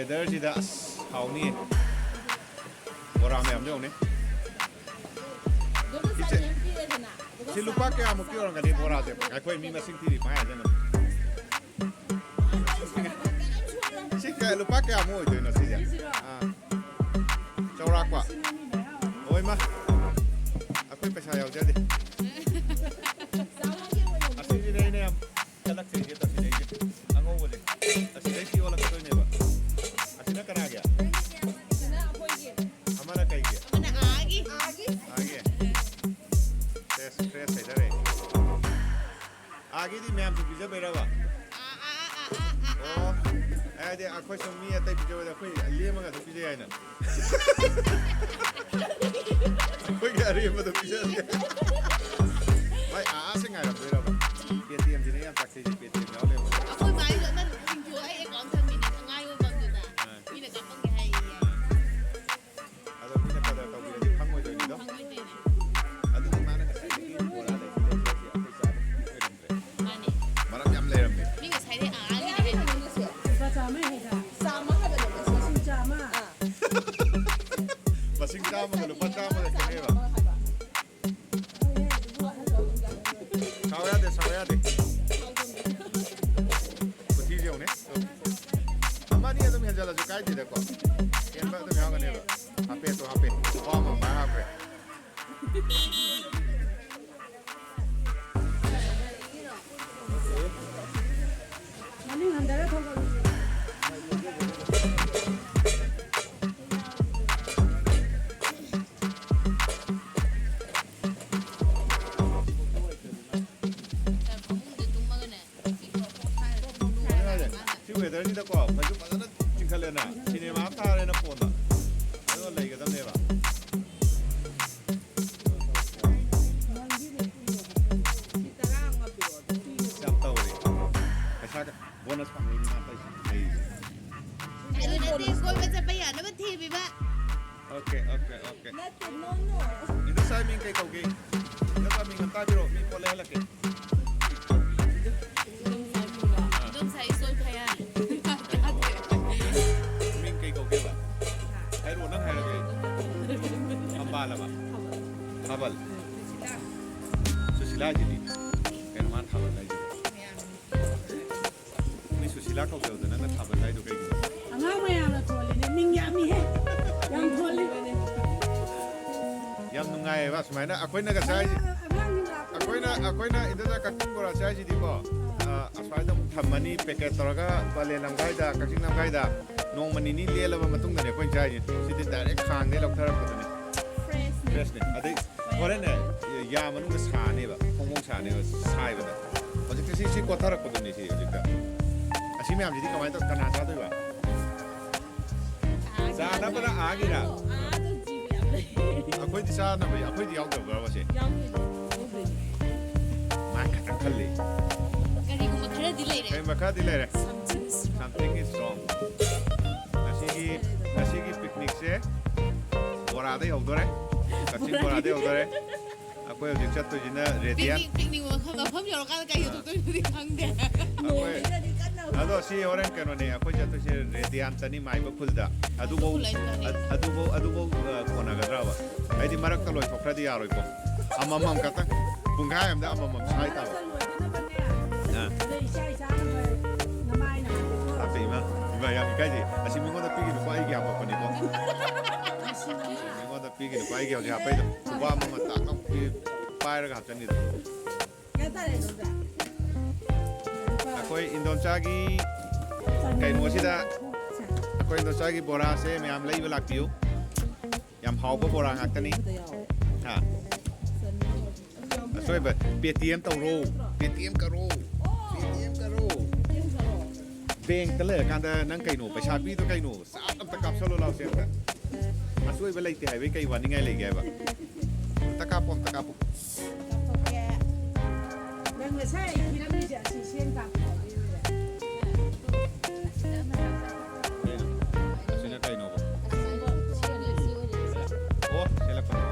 ꯋꯦꯗꯔꯁꯤꯗ ꯑꯁ ꯍꯥꯎꯅꯤ ꯕꯣꯔꯥ ꯃꯌꯥꯝ ꯌꯧꯅꯤ ꯁꯤ ꯂꯨꯄꯥ ꯀꯌꯥꯃꯨꯛꯀꯤ ꯑꯣꯏꯔꯝꯒꯅꯤ ꯕꯣꯔꯥꯁꯦ ꯑꯩꯈꯣꯏ ꯃꯤ ꯃꯁꯤꯡ ꯊꯤꯔꯤ ꯄꯥꯏꯖꯅ ꯁꯤ ꯀꯌꯥ ꯂꯨꯄꯥ ꯀꯌꯥꯃꯨꯛ ꯑꯣꯏꯗꯣꯏꯅꯣ ꯁꯤꯁꯦ ꯆꯥꯎꯔꯥꯛꯄ ꯍꯣꯏ ꯃꯥ ꯑꯩꯈꯣꯏ ꯄꯩꯁꯥ ꯌꯥꯎꯖꯗꯦ ꯑꯁꯤꯁꯤꯅꯦ ꯑꯩꯅ ꯌꯥꯝ ꯀꯜꯂꯛꯆꯩꯁꯦ ꯇꯧꯁꯤꯟꯅꯩꯁꯦ ꯑꯉꯧꯕꯁꯦ ꯑꯁꯤꯗꯩ ꯌꯣꯜꯂꯛꯀꯗꯣꯏꯅꯦꯕ ꯑꯁꯤꯅ ꯀꯅꯥꯒꯤ ꯑꯃꯅ ꯀꯩꯒꯤ ꯑꯥꯒꯤ ꯐ꯭ꯔꯦꯁ ꯍꯥꯏꯇꯥꯔꯦ ꯑꯥꯒꯤꯗꯤ ꯃꯌꯥꯝꯁꯨ ꯄꯤꯖꯕꯩꯔꯕ ꯑꯣ ꯍꯥꯏꯗꯤ ꯑꯩꯈꯣꯏ ꯁꯨꯝ ꯃꯤ ꯑꯇꯩ ꯄꯤꯖꯕꯗ ꯑꯩꯈꯣꯏ ꯂꯦꯝꯃꯒ ꯑꯗꯨꯝ ꯄꯤꯖꯩ ꯍꯥꯏꯅ ꯑꯩꯈꯣꯏꯒꯤ ꯑꯔꯦꯝꯕꯗꯣ ꯄꯤꯖꯔꯒꯦ ꯚꯥꯏ ꯑꯥꯁꯦ ꯉꯥꯏꯔꯝꯗꯣꯏꯔꯕ ꯄꯦꯇꯤꯑꯦꯝꯁꯤꯅ ꯌꯥꯝ ꯆꯥꯛꯆꯩꯁꯦ ꯄꯦꯇꯤꯑꯦꯝ ꯌꯥꯎ ꯂꯩꯔꯝꯕ ꯑꯩꯈꯣꯏ ꯃꯥꯏꯁꯨ ꯑꯃ ꯁꯤꯡꯖꯨ ꯑꯩ ꯑꯦꯀꯥꯎꯟ ꯊꯝꯃꯤꯅꯦ ꯉꯥ ꯌꯣꯟꯐꯝꯗꯨꯗ ꯃꯤꯅ ꯀꯥꯞꯄꯝꯒꯦ ꯍꯥꯏꯌꯦ ꯑꯗꯣ ꯃꯤꯅ ꯀꯗꯔ ꯇꯧꯕꯤꯔꯗꯤ ꯈꯪꯉꯣꯏꯗꯣꯏꯅꯤꯗꯣ ꯑꯗꯨꯗꯤ ꯃꯥꯅ ꯉꯁꯥꯏꯗꯒꯤ ꯕꯣꯔꯥ ꯂꯩꯁꯤ ꯑꯩꯈꯣꯏ ꯆꯥꯕ ꯑꯣꯏꯔꯝꯗ꯭ꯔꯦ ꯃꯔꯝ ꯌꯥꯝ ꯂꯩꯔꯝꯃꯦ ꯃꯤ ꯉꯁꯥꯏꯗꯩ ꯑꯥꯒꯤꯅꯦ ꯃꯁꯤꯡ ꯆꯥꯝꯃꯒ ꯂꯨꯄꯥ ꯆꯥꯝꯃꯒ ꯈꯦꯠꯅꯩꯕ ꯁꯥꯎ ꯌꯥꯗꯦ ꯈꯨꯊꯤꯁꯦ ꯌꯦꯡꯉꯨꯅꯦ ꯑꯃꯅꯤ ꯑꯗꯨꯝ ꯍꯦꯟꯖꯜꯂꯁꯨ ꯀꯥꯏꯗꯦꯗꯀꯣ ꯍꯦꯟꯕ ꯑꯗꯨꯝ ꯌꯥꯎꯒꯅꯦꯕ ꯍꯥꯞꯄꯦ ꯂꯨꯄꯥ ꯑꯃ ꯃꯥꯏ ꯍꯥꯞꯈ꯭ꯔꯦ ꯁꯤ ꯋꯦꯗꯔꯁꯤꯗꯀꯣ ꯐꯩꯖꯨꯞ ꯐꯖꯅ ꯆꯤꯡꯈꯠꯂꯦꯅ ꯁꯤꯅꯦꯃꯥ ꯊꯥꯔꯦꯅ ꯐꯣꯟꯗ ꯑꯗꯨꯒ ꯂꯩꯒꯗꯕꯅꯦꯕ ꯌꯥꯝ ꯇꯧꯔꯤ ꯄꯩꯁꯥ ꯕꯣꯅꯁ ꯐꯪꯉꯤꯅꯤ ꯂꯩꯔꯤꯁꯦ ꯑꯗꯨ ꯅꯠꯇꯦ ꯀꯣꯏꯕ ꯆꯠꯄ ꯌꯥꯅꯕ ꯊꯤꯕꯤꯕ ꯑꯣꯀꯦ ꯏꯟꯗꯣꯁꯥꯏ ꯃꯤꯡ ꯀꯩ ꯀꯧꯒꯦ ꯏꯟꯗꯣꯁꯥꯏ ꯃꯤꯡ ꯑꯝꯇ ꯍꯥꯏꯕꯤꯔꯛꯑꯣ ꯃꯤ ꯄꯣꯠ ꯂꯩꯍꯜꯂꯛꯀꯦ ꯃꯤꯡ ꯀꯩ ꯀꯧꯒꯦꯕ ꯍꯥꯏꯔꯛꯑꯣ ꯅꯪ ꯍꯥꯏꯔꯒꯦ ꯊꯝꯕꯥꯜꯂꯕ ꯊꯥꯕꯜ ꯁꯨꯁꯤꯂꯥꯁꯤꯗꯤ ꯀꯩꯅꯣ ꯃꯥꯅ ꯊꯥꯕꯜ ꯍꯥꯏꯁꯤꯗꯤ ꯃꯤ ꯁꯨꯁꯤꯂꯥ ꯀꯧꯖꯕꯗ ꯅꯪꯅ ꯊꯥꯕꯜ ꯍꯥꯏꯗꯣ ꯀꯩꯒꯤꯅꯣ ꯑꯉꯥꯡ ꯃꯌꯥꯝꯅ ꯊꯣꯜꯂꯤꯅꯦ ꯃꯤꯡ ꯌꯥꯝꯃꯤꯍꯦ ꯌꯥꯝ ꯊꯣꯜꯂꯤꯕꯅꯦ ꯌꯥꯝ ꯅꯨꯡꯉꯥꯏꯌꯦꯕ ꯁꯨꯃꯥꯏꯅ ꯑꯩꯈꯣꯏꯅꯒ ꯆꯥꯏꯁꯤ ꯑꯩꯈꯣꯏꯅ ꯏꯟꯗꯣꯁꯥꯏ ꯀꯛꯆꯤꯡ ꯕꯣꯔꯥ ꯆꯥꯏꯁꯤꯗꯤꯀꯣ ꯑꯁ꯭ꯋꯥꯏꯗ ꯑꯃꯨꯛ ꯊꯝꯃꯅꯤ ꯄꯦꯀꯦꯠ ꯇꯧꯔꯒ ꯄꯂꯦꯟ ꯂꯝꯈꯥꯏꯗ ꯀꯛꯆꯤꯡ ꯂꯝꯈꯥꯏꯗ ꯅꯣꯡꯃ ꯅꯤꯅꯤ ꯂꯦꯜꯂꯕ ꯃꯇꯨꯡꯗꯅꯦ ꯑꯩꯈꯣꯏꯅ ꯆꯥꯏꯁꯤ ꯁꯤꯗꯤ ꯗꯥꯏꯔꯦꯛ ꯈꯥꯡꯗꯩ ꯂꯧꯊꯔꯛꯄꯗꯨꯅꯤ ꯐ꯭ꯔꯦꯁꯅꯦ ꯑꯗꯩ ꯍꯣꯔꯦꯟꯅꯦ ꯌꯥ ꯃꯅꯨꯡꯗ ꯁꯥꯅꯦꯕ ꯐꯣꯡꯐꯣꯡ ꯁꯥꯅꯦꯕ ꯁꯥꯏꯕꯗ ꯍꯧꯖꯤꯛꯇꯤ ꯁꯤ ꯀꯣꯊꯔꯛꯄꯗꯨꯅꯤ ꯁꯤ ꯍꯧꯖꯤꯛꯇ ꯑꯁꯤ ꯃꯌꯥꯝꯁꯤꯗꯤ ꯀꯃꯥꯏꯅ ꯇꯧ ꯀꯅꯥ ꯆꯥꯗꯣꯏꯕ ꯆꯥꯅꯕꯅ ꯑꯥꯒꯤꯔ ꯑꯩꯈꯣꯏꯗꯤ ꯆꯥꯅꯕ ꯑꯩꯈꯣꯏꯗꯤ ꯌꯥꯎꯗꯕ꯭ꯔꯕꯁꯦ ꯃꯥ ꯈꯛꯇꯪ ꯈꯜꯂꯤ ꯀꯔꯤꯒꯨꯝꯕ ꯈꯔꯗꯤ ꯂꯩꯔꯦ ꯀꯔꯤꯒꯨꯝꯕ ꯈꯔꯗꯤ ꯂꯩꯔꯦ something is wrong ꯉꯁꯤꯒꯤ ꯄꯤꯛꯅꯤꯛꯁꯦ ꯕꯣꯔꯥꯗ ꯌꯧꯗꯣꯔꯦ ꯀꯛꯆꯤꯡ ꯕꯣꯔꯥꯗ ꯌꯧꯗꯣꯔꯦ ꯑꯩꯈꯣꯏ ꯍꯧꯖꯤꯛ ꯆꯠꯇꯣꯏꯁꯤꯅ ꯔꯦꯗꯤꯌꯥꯟ ꯄꯤꯛꯅꯤꯛ ꯃꯐꯝ ꯌꯧꯔꯀꯥꯟꯗ ꯀꯩ ꯌꯧꯊꯣꯛꯇꯣꯏꯅꯣꯗꯤ ꯈꯪꯗꯦ ꯑꯗꯣ ꯁꯤ ꯍꯣꯔꯦꯟ ꯀꯩꯅꯣꯅꯦ ꯑꯩꯈꯣꯏ ꯆꯠꯇꯣꯏꯁꯦ ꯔꯦꯗꯤꯌꯥꯟꯇꯅꯤ ꯃꯥꯏꯕ ꯈꯨꯜꯗ ꯑꯗꯨꯐꯧ ꯀꯣꯟꯅꯒꯗ꯭ꯔꯕ ꯑꯩꯗꯤ ꯃꯔꯛꯇ ꯂꯣꯏꯊꯣꯛꯈ꯭ꯔꯗꯤ ꯌꯥꯔꯣꯏꯀꯣ ꯑꯃꯃꯝꯈꯛꯇꯪ ꯄꯨꯡꯈꯥꯏ ꯑꯃꯗ ꯑꯃꯃꯝ ꯁꯥꯏ ꯇꯥꯕ ꯍꯥꯞꯄꯦ ꯏꯃꯥ ꯌꯥꯝ ꯏꯀꯥꯏꯖꯩ ꯑꯁꯤ ꯃꯤꯉꯣꯟꯗ ꯄꯤꯈꯤꯅꯨꯀꯣ ꯑꯩꯒꯤ ꯍꯥꯄꯛꯄꯅꯤꯀꯣ ꯃꯤꯉꯣꯟꯗ ꯄꯤꯈꯤꯅꯨꯀꯣ ꯑꯩꯒꯤ ꯍꯧꯖꯤꯛ ꯍꯥꯞꯄꯩꯗꯣ ꯈꯨꯕꯥ ꯑꯃ ꯇꯥꯛ ꯄꯥꯏꯔꯒ ꯍꯥꯞꯆꯟꯅꯤꯗꯣ ꯑꯩꯈꯣꯏ ꯏꯟꯗꯣꯝꯆꯥꯒꯤ ꯀꯩꯅꯣꯁꯤꯗ ꯑꯩꯈꯣꯏ ꯏꯟꯗꯣꯝꯆꯥꯒꯤ ꯕꯣꯔꯥꯁꯦ ꯃꯌꯥꯝ ꯂꯩꯕ ꯂꯥꯛꯄꯤꯌꯨ ꯌꯥꯝ ꯍꯥꯎꯕ ꯕꯣꯔꯥ ꯉꯥꯛꯇꯅꯤ ꯑꯁꯣꯏꯕ ꯄꯦꯇꯤꯑꯦꯝ ꯇꯧꯔꯣ ꯄꯦꯇꯤꯑꯦꯝ ꯀꯔꯣ ꯕꯦꯡꯛꯇ ꯂꯩꯔꯀꯥꯟꯗ ꯅꯪ ꯀꯩꯅꯣ ꯄꯩꯁꯥ ꯄꯤꯗꯣ ꯀꯩꯅꯣ ꯆꯥꯛ ꯑꯝꯇ ꯀꯥꯞꯁꯜꯂꯣ ꯂꯥꯎꯁꯦ ꯑꯝꯇ ꯑꯁꯣꯏꯕ ꯂꯩꯇꯦ ꯍꯥꯏꯕꯩ ꯀꯩ ꯋꯥꯅꯤꯡꯉꯥꯏ ꯂꯩꯒꯦ ꯍꯥꯏꯕ ꯑꯝꯇ ꯀꯥꯞꯄꯣ ꯅꯪ ꯉꯁꯥꯏ ꯄꯤꯔꯝꯃꯤꯁꯦ ꯑꯁꯤ ꯁꯦꯟ ꯀꯥꯞꯄꯣ ꯑꯁꯤꯅ ꯀꯩꯅꯣꯕ ꯑꯣ ꯁꯦꯜꯂꯛꯄꯅꯣ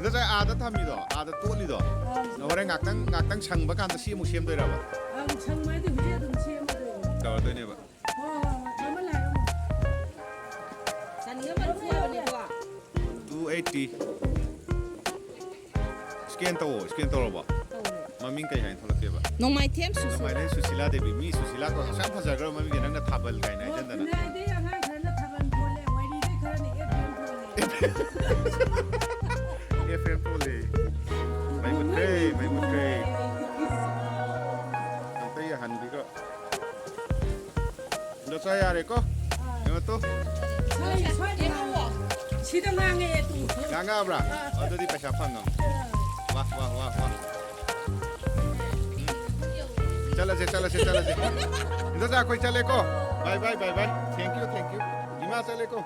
ꯉꯁꯥꯏ ꯑꯥꯗ ꯊꯝꯃꯤꯗꯣ ꯑꯥꯗ ꯇꯣꯠꯂꯤꯗꯣ ꯍꯣꯔꯦꯟ ꯉꯥꯛꯇꯪ ꯁꯪꯕ ꯀꯥꯟꯗ ꯁꯤ ꯑꯃꯨꯛ ꯁꯦꯝꯗꯣꯏꯔꯕ ꯁꯪꯕꯗꯤ ꯍꯧꯖꯤꯛ ꯑꯗꯨꯝ ꯁꯦꯝꯃꯗꯣꯏꯅꯦ ꯇꯧꯔꯗꯣꯏꯅꯦꯕ 280 scan tawro ba maming kai hain tholake ba nongmai them su su mai ne susila devi mi susila ko sam phajar gar mami genang na thabal kai na jan dana Nai dai angang khana thaban thole wai dai khana FM pole mai mutre sampai ya han bi ko lo sa yare ko yo to Sida ngange tu. nga bra ado di paisa phang ngam wah चला से इधर जा कोई चले को bye thank you दिमा चले को